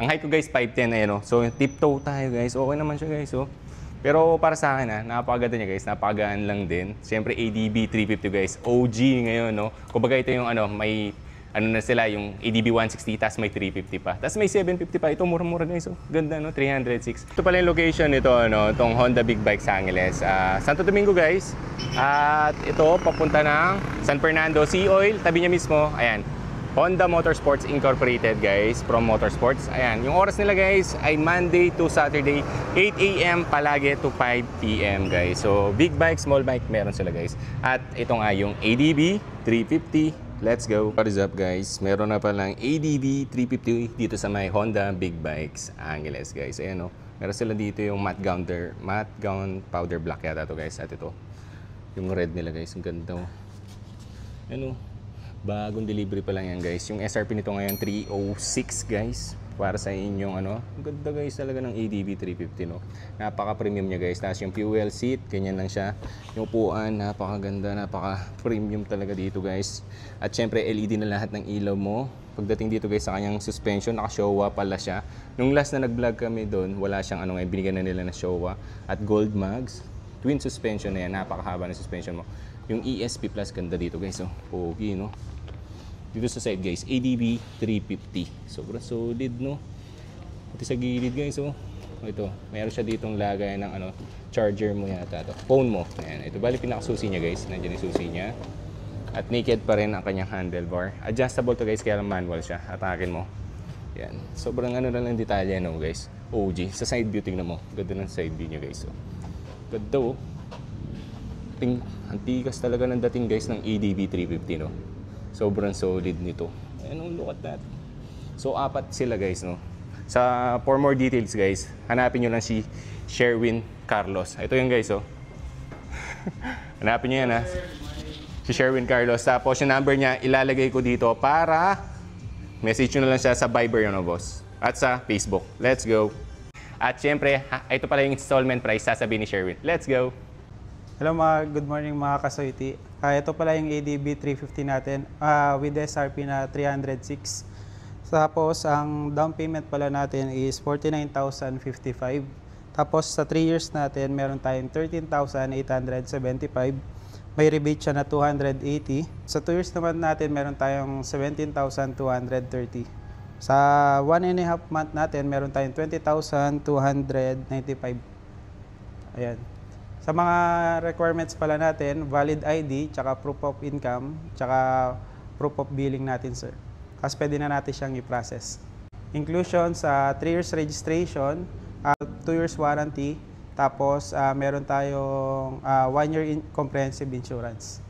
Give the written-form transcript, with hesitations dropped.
Ang height ko guys, 5'10", ayan o. So, tiptoe tayo guys. Okay naman siya guys, oh. Pero para sa akin, napakaganda niya guys. Napagaan lang din. Siyempre, ADB 350 guys. OG ngayon, no. Kumbaga ito yung may na sila, yung ADB 160, tapos may 350 pa. Tapos may 750 pa. Ito, mura-mura guys, oh. Ganda, no? 306. Ito pala yung location nito, itong Honda Big Bikes Angeles. Santo Domingo guys. At ito, papunta ng San Fernando Sea Oil. Tabi niya mismo, ayan. Honda Motorsports Incorporated guys, from Motorsports. Ayan, yung oras nila guys ay Monday to Saturday, 8 AM palagi to 5 PM guys. So, big bike, small bike, meron sila guys. At ito nga yung ADB 350. Let's go. What is up guys? Meron na palang ADB 350 dito sa may Honda Big Bikes Angeles guys. Ayan o. Meron sila dito yung matte gown powder black yata to guys. At ito, yung red nila guys. Ang ganda o. Ano? Bagong delivery pa lang yan guys. Yung SRP nito ngayon 306 guys. Para sa inyong Ang ganda guys talaga ng ADB 350 no. Napaka-premium niya guys. Tapos yung fuel seat, ganyan lang siya. Yung upuan, napakaganda, napaka-premium talaga dito guys. At syempre LED na lahat ng ilaw mo. Pagdating dito guys sa kanyang suspension, naka-Showa pala siya. Nung last na nag-vlog kami doon, wala siyang binigyan na nila na Showa. At gold mags, twin suspension na yan. Napakahaba ng suspension mo. Yung ESP Plus, ganda dito guys. Pogi no. Dito sa side guys, ADB 350. Sobrang solid no. Pati sa gilid guys ito, mayroon siya ditong lagay ng charger mo yata to. Phone mo. Ayan, ito bali pinakasusi niya guys. Nandiyan yung susi niya. At naked pa rin ang kanyang handlebar. Adjustable to guys, kaya lang manual siya. Atakin mo. Yan. Sobrang lang detalye no guys. OG. Sa side view tingnan mo. Ganda ng side view niya guys. Ganda Antikas talaga ng dating guys ng ADB 350 no. Sobrang solid nito. Look at that. So, 4 sila guys, no? For more details guys, hanapin nyo lang si Sherwin Carlos. Ito yung guys, Hanapin nyo yan, Si Sherwin Carlos. Tapos yung number niya, ilalagay ko dito para message nyo na lang siya sa Viber yun, boss. At sa Facebook. Let's go. At syempre, ito pala yung installment price, sasabihin ni Sherwin. Let's go. Hello good morning mga kasoyti. Ito pala yung ADB 350 natin with SRP na 306. Tapos ang down payment pala natin is 49,055. Tapos sa 3 years natin meron tayong 13,875. May rebate siya na 280. Sa 2 years naman natin meron tayong 17,230. Sa 1.5 month natin meron tayong 20,295. Ayan. Sa mga requirements pala natin, valid ID, tsaka proof of income, tsaka proof of billing natin, sir. Kasi pwede na natin siyang i-process. Inclusion sa 3 years registration, 2 years warranty, tapos meron tayong 1 year comprehensive insurance.